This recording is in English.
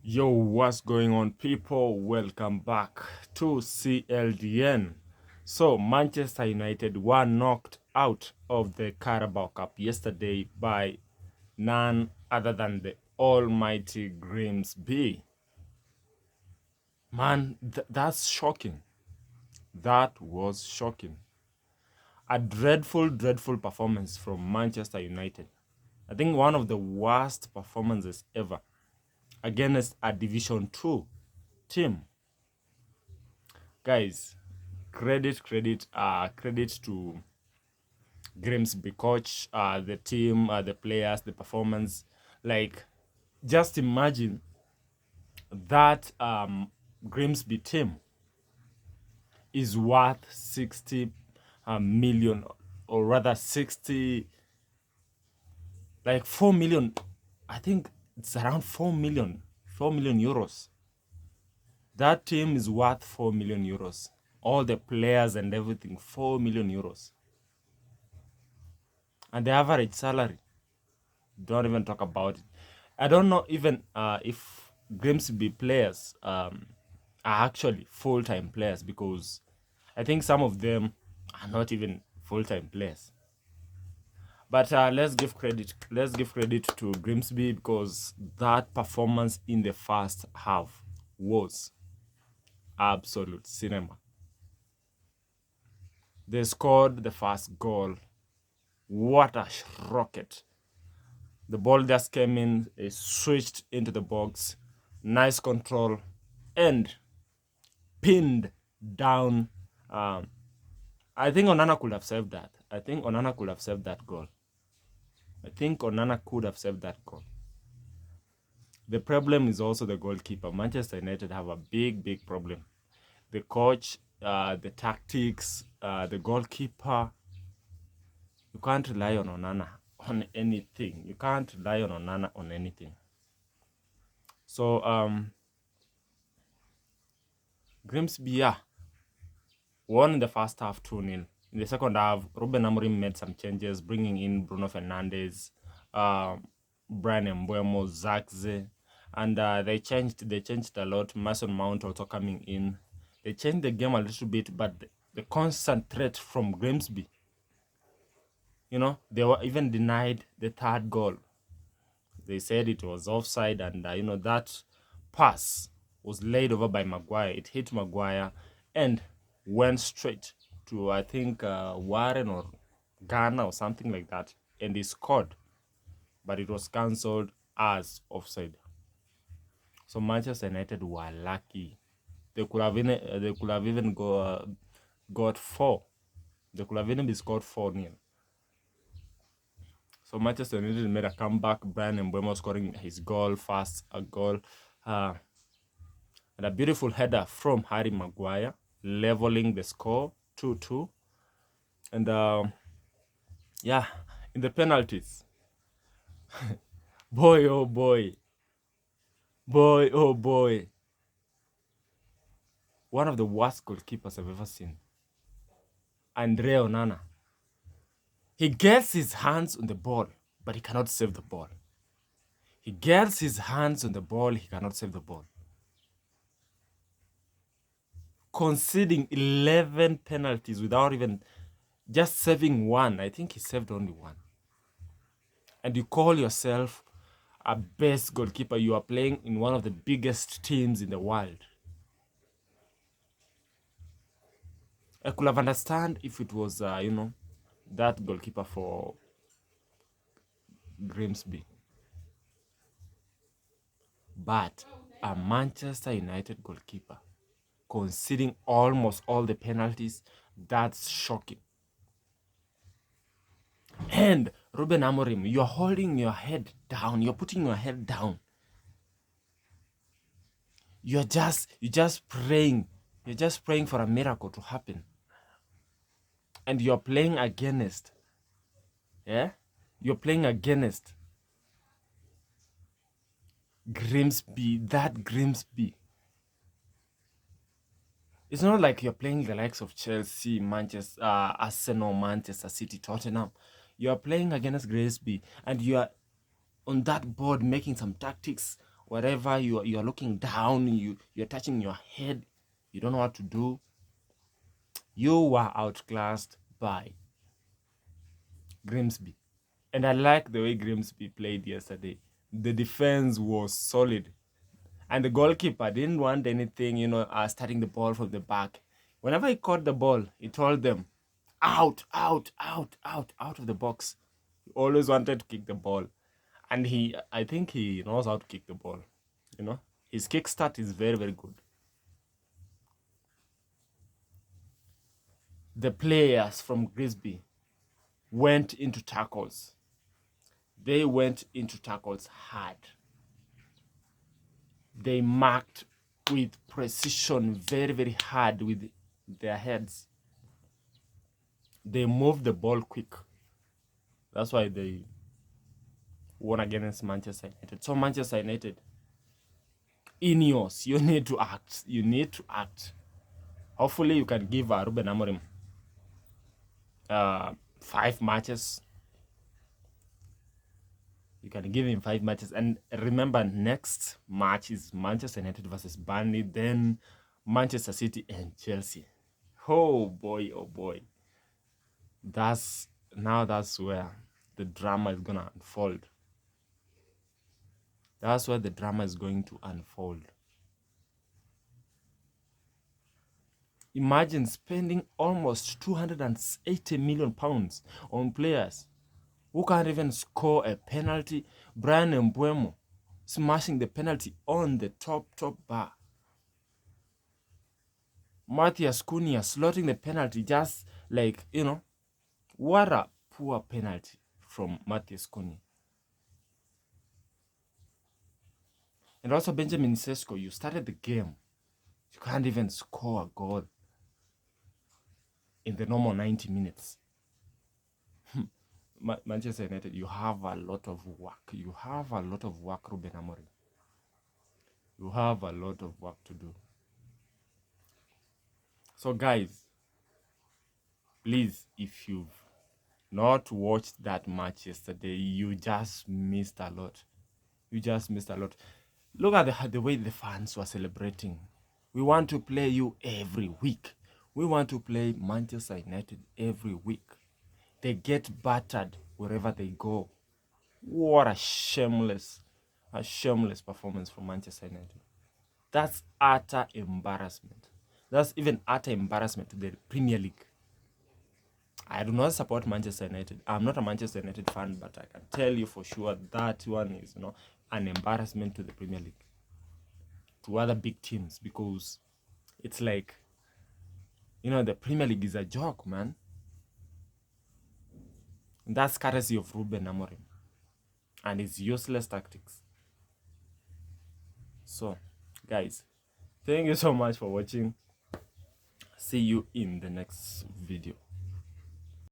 Yo, what's going on, people? Welcome back to CLDN. So, Manchester United were knocked out of the Carabao Cup yesterday by none other than the almighty Grimsby. Man, that's shocking. That was shocking. A dreadful, dreadful performance from Manchester United. I think one of the worst performances ever against a Division 2 team. Guys, credit to Grimsby coach, the team, the players, the performance. Like, just imagine that Grimsby team is worth 60 million, or rather 60, like 4 million. I think it's around 4 million euros. That team is worth 4 million euros. All the players and everything, 4 million euros. And the average salary, don't even talk about it. I don't know even if Grimsby players are actually full-time players, because I think some of them are not even full-time players. But let's give credit. Let's give credit to Grimsby, because that performance in the first half was absolute cinema. They scored the first goal. What a rocket! The ball just came in, it switched into the box, nice control, and pinned down. I think Onana could have saved that. I think Onana could have saved that goal. The problem is also the goalkeeper. Manchester United have a big, big problem. The coach, the tactics, the goalkeeper. You can't rely on Onana on anything. You can't rely on Onana on anything. So, Grimsby, won in the first half 2-0. In the second half, Ruben Amorim made some changes, bringing in Bruno Fernandes, Brian Mbeumo, Zaxze, and they changed a lot. Mason Mount also coming in. They changed the game a little bit, but the constant threat from Grimsby, they were even denied the third goal. They said it was offside, and that pass was laid over by Maguire. It hit Maguire and went straight to, I think, Warren or Ghana or something like that, and he scored, but it was cancelled as offside. So Manchester United were lucky. They could have even got 4. They could have even been scored 4-0. So Manchester United made a comeback. Brian Mbeumo scoring his goal, a goal, and a beautiful header from Harry Maguire, leveling the score 2-2. And in the penalties, boy oh boy, one of the worst goalkeepers I've ever seen, Andre Onana. He gets his hands on the ball, but he cannot save the ball. He gets his hands on the ball, he cannot save the ball. Conceding 11 penalties without even just saving one. I think he saved only one. And you call yourself a best goalkeeper. You are playing in one of the biggest teams in the world. I could have understand if it was, that goalkeeper for Grimsby. But a Manchester United goalkeeper conceding almost all the penalties, that's shocking. And Ruben Amorim, you're holding your head down. You're putting your head down. You're just praying. You're just praying for a miracle to happen. And you're playing against. You're playing against Grimsby. That Grimsby. It's not like you're playing the likes of Chelsea, Manchester, Arsenal, Manchester City, Tottenham. You are playing against Grimsby, and you are on that board making some tactics whatever you're looking down, you're touching your head, you don't know what to do. You were outclassed by Grimsby. And I like the way Grimsby played yesterday. The defense was solid. And the goalkeeper didn't want anything, starting the ball from the back. Whenever he caught the ball, he told them, out, out, out, out, out of the box. He always wanted to kick the ball. And I think he knows how to kick the ball. His kickstart is very, very good. The players from Grimsby went into tackles. They went into tackles hard. They marked with precision, very, very hard with their heads. They moved the ball quick. That's why they won against Manchester United. So Manchester United, Ineos, you need to act. You need to act. Hopefully you can give Ruben Amorim 5 matches. You can give him 5 matches. And remember, next match is Manchester United versus Burnley, then Manchester City and Chelsea. Oh boy, oh boy. That's where the drama is gonna unfold. That's where the drama is going to unfold. Imagine spending almost £280 million on players who can't even score a penalty. Brian Mbeumo smashing the penalty on the top bar. Matthias Cunha slotting the penalty, just like, what a poor penalty from Matthias Cunha. And also Benjamin Sesko, you started the game. You can't even score a goal in the normal 90 minutes. Manchester United, you have a lot of work. You have a lot of work, Ruben Amorim. You have a lot of work to do. So guys, please, if you've not watched that match yesterday, you just missed a lot. You just missed a lot. Look at the way the fans were celebrating. We want to play you every week. We want to play Manchester United every week. They get battered wherever they go. What a shameless performance from Manchester United. That's utter embarrassment. That's even utter embarrassment to the Premier League. I do not support Manchester United. I'm not a Manchester United fan, but I can tell you for sure that one is, an embarrassment to the Premier League, to other big teams, because it's like, the Premier League is a joke, man. And that's courtesy of Ruben Amorim and his useless tactics. So, guys, thank you so much for watching. See you in the next video.